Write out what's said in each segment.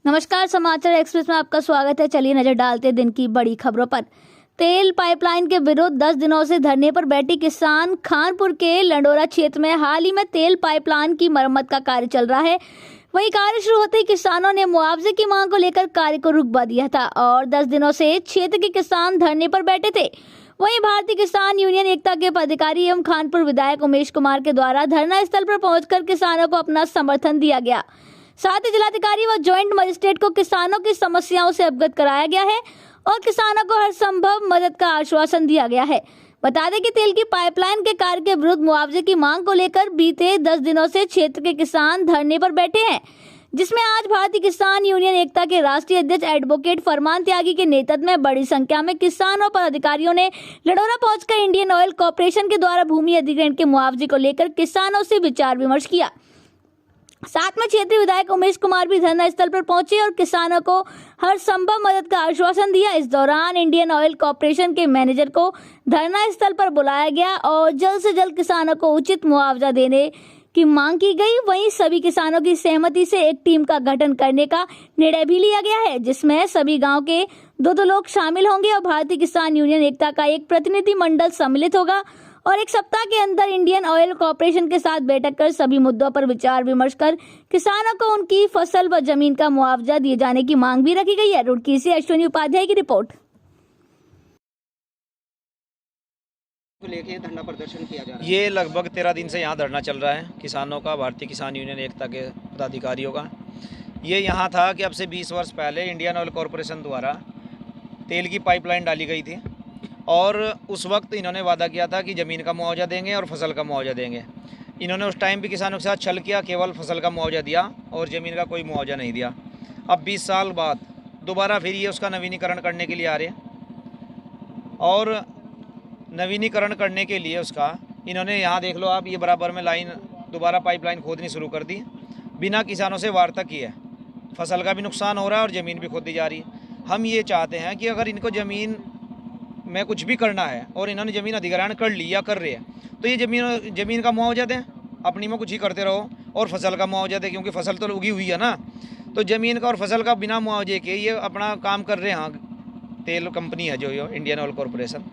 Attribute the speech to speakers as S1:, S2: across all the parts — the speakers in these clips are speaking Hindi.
S1: नमस्कार, समाचार एक्सप्रेस में आपका स्वागत है। चलिए नजर डालते हैं दिन की बड़ी खबरों पर। तेल पाइपलाइन के विरुद्ध 10 दिनों से धरने पर बैठे किसान। खानपुर के लंडोरा क्षेत्र में हाल ही में तेल पाइपलाइन की मरम्मत का कार्य चल रहा है। वहीं कार्य शुरू होते ही किसानों ने मुआवजे की मांग को लेकर कार्य को रुकवा दिया था और 10 दिनों से क्षेत्र के किसान धरने पर बैठे थे। वहीं भारतीय किसान यूनियन एकता के पदाधिकारी एवं खानपुर विधायक उमेश कुमार के द्वारा धरना स्थल पर पहुंचकर किसानों को अपना समर्थन दिया गया। साथ ही जिलाधिकारी व ज्वाइंट मजिस्ट्रेट को किसानों की समस्याओं से अवगत कराया गया है और किसानों को हर संभव मदद का आश्वासन दिया गया है। बता दें कि तेल की पाइपलाइन के कार्य के विरुद्ध मुआवजे की मांग को लेकर बीते 10 दिनों से क्षेत्र के किसान धरने पर बैठे हैं, जिसमें आज भारतीय किसान यूनियन एकता के राष्ट्रीय अध्यक्ष एडवोकेट फरमान त्यागी के नेतृत्व में बड़ी संख्या में किसान और पदाधिकारियों ने लडोरा पहुंचकर इंडियन ऑयल कॉर्पोरेशन के द्वारा भूमि अधिग्रहण के मुआवजे को लेकर किसानों से विचार विमर्श किया। साथ में क्षेत्रीय विधायक उमेश कुमार भी धरना स्थल पर पहुंचे और किसानों को हर संभव मदद का आश्वासन दिया। इस दौरान इंडियन ऑयल कॉर्पोरेशन के मैनेजर को धरना स्थल पर बुलाया गया और जल्द से जल्द किसानों को उचित मुआवजा देने की मांग की गई। वहीं सभी किसानों की सहमति से एक टीम का गठन करने का निर्णय भी लिया गया है, जिसमें सभी गांव के दो लोग शामिल होंगे और भारतीय किसान यूनियन एकता का एक प्रतिनिधि मंडल सम्मिलित होगा और एक सप्ताह के अंदर इंडियन ऑयल कॉर्पोरेशन के साथ बैठक कर सभी मुद्दों पर विचार विमर्श कर किसानों को उनकी फसल व जमीन का मुआवजा दिए जाने की मांग भी रखी गई है। रुड़की से अश्विनी उपाध्याय की रिपोर्ट।
S2: लेके धरना प्रदर्शन किया जा रहा है।
S3: ये लगभग 13 दिन से यहाँ धरना चल रहा है किसानों का, भारतीय किसान यूनियन एकता के पदाधिकारियों का। ये यहाँ था कि अब से 20 वर्ष पहले इंडियन ऑयल कॉर्पोरेशन द्वारा तेल की पाइपलाइन डाली गई थी और उस वक्त इन्होंने वादा किया था कि ज़मीन का मुआवजा देंगे और फसल का मुआवजा देंगे। इन्होंने उस टाइम भी किसानों के साथ छल किया, केवल फसल का मुआवजा दिया और ज़मीन का कोई मुआवजा नहीं दिया। अब 20 साल बाद दोबारा फिर ये उसका नवीनीकरण करने के लिए आ रहे हैं और नवीनीकरण करने के लिए उसका इन्होंने यहाँ देख लो आप, ये बराबर में लाइन दोबारा पाइपलाइन खोदनी शुरू कर दी बिना किसानों से वार्ता किए। फसल का भी नुकसान हो रहा है और ज़मीन भी खोदी जा रही है। हम ये चाहते हैं कि अगर इनको ज़मीन में कुछ भी करना है और इन्होंने ज़मीन अधिग्रहण कर ली या कर रहे हैं तो ये ज़मीन का मुआवजा दें, अपनी में कुछ ही करते रहो, और फसल का मुआवजा दें क्योंकि फसल तो उगी हुई है ना। तो ज़मीन का और फसल का बिना मुआवजे के ये अपना काम कर रहे हैं। तेल कंपनी है जो इंडियन ऑयल कॉर्पोरेशन,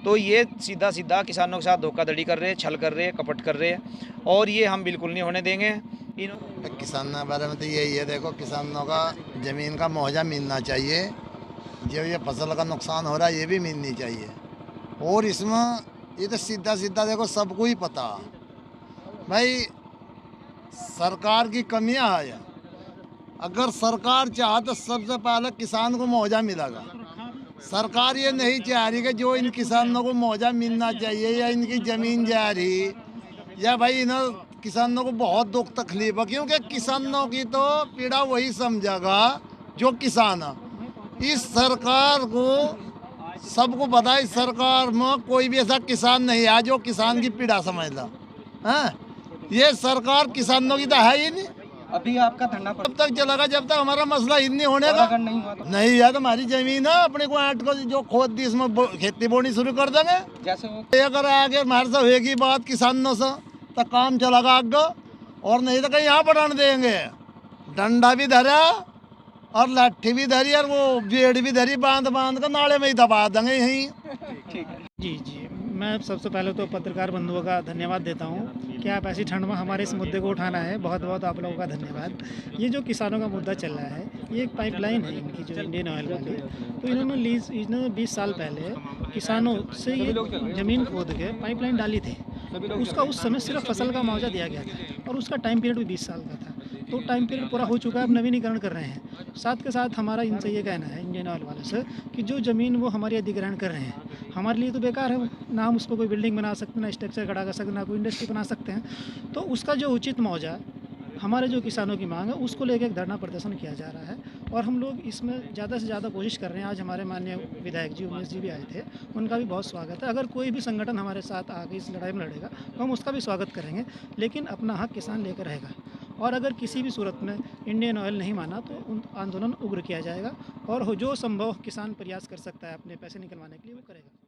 S3: तो ये सीधा सीधा किसानों के साथ धोखाधड़ी कर रहे हैं, छल कर रहे हैं, कपट कर रहे हैं और ये हम बिल्कुल नहीं होने देंगे।
S4: किसानों के बारे में तो यही है, देखो किसानों का ज़मीन का मुआवजा मिलना चाहिए, जो ये फसल का नुकसान हो रहा है ये भी मिलनी चाहिए। और इसमें ये तो सीधा सीधा देखो सबको ही पता भाई सरकार की कमियां है। अगर सरकार चाहे तो सबसे पहले किसान को मुआवजा मिलेगा। सरकार ये नहीं चाह रही कि जो इन किसानों को मुआवजा मिलना चाहिए या इनकी ज़मीन जा रही या भाई इन किसानों को बहुत दुख तकलीफ है, क्योंकि किसानों की तो पीड़ा वही समझेगा जो किसान है। इस सरकार को सबको पता है, इस सरकार में कोई भी ऐसा किसान नहीं है जो किसान की पीड़ा समझ ला। ये सरकार किसानों की तो है ही नहीं।
S2: अभी आपका धरना
S4: तब तक चलेगा जब तक हमारा मसला ही नहीं होने का। नहीं यार, हमारी जमीन है, अपने को ऐट को जो खोद दी इसमें खेती बोनी शुरू कर देंगे।
S2: जैसे वो
S4: अगर आगे हमारे से होगी बात किसानों से तो काम चलेगा आगे, और नहीं तो कहीं यहाँ बढ़ाने देंगे। डंडा भी धरा और लाठी भी धरी और वो बेड़ भी धरी, बांध कर नाले में ही दबा देंगे यहीं।
S2: ठीक है
S5: जी, मैं सबसे पहले तो पत्रकार बंधुओं का धन्यवाद देता हूँ कि आप ऐसी ठंड में हमारे इस मुद्दे को उठाना है। बहुत बहुत आप लोगों का धन्यवाद। ये जो किसानों का मुद्दा चल रहा है, ये एक पाइपलाइन है इनकी जो इंडियन ऑयल वाली, तो इन्होंने 20 साल पहले किसानों से ये ज़मीन खोद के पाइपलाइन डाली थी। उसका उस समय सिर्फ फसल का मुआवजा दिया गया था और उसका टाइम पीरियड भी 20 साल का था। तो टाइम पीरियड पूरा हो चुका है, अब नवीनीकरण कर रहे हैं। साथ के साथ हमारा इनसे ये कहना है इंडियन ऑयल वाले से कि जो ज़मीन वो हमारी अधिग्रहण कर रहे हैं हमारे लिए तो बेकार है। ना हम उस पर कोई बिल्डिंग बना सकते, ना स्ट्रक्चर खड़ा कर सकते, ना कोई इंडस्ट्री बना सकते हैं। तो उसका जो उचित मुआवजा हमारे जो किसानों की मांग है उसको लेकर एक धरना प्रदर्शन किया जा रहा है और हम लोग इसमें ज़्यादा से ज़्यादा कोशिश कर रहे हैं। आज हमारे माननीय विधायक जी उमेश जी भी आए थे, उनका भी बहुत स्वागत है। अगर कोई भी संगठन हमारे साथ आगे इस लड़ाई में लड़ेगा तो हम उसका भी स्वागत करेंगे, लेकिन अपना हक किसान लेकर रहेगा। और अगर किसी भी सूरत में इंडियन ऑयल नहीं माना तो आंदोलन उग्र किया जाएगा और जो संभव किसान प्रयास कर सकता है अपने पैसे निकलवाने के लिए वो करेगा।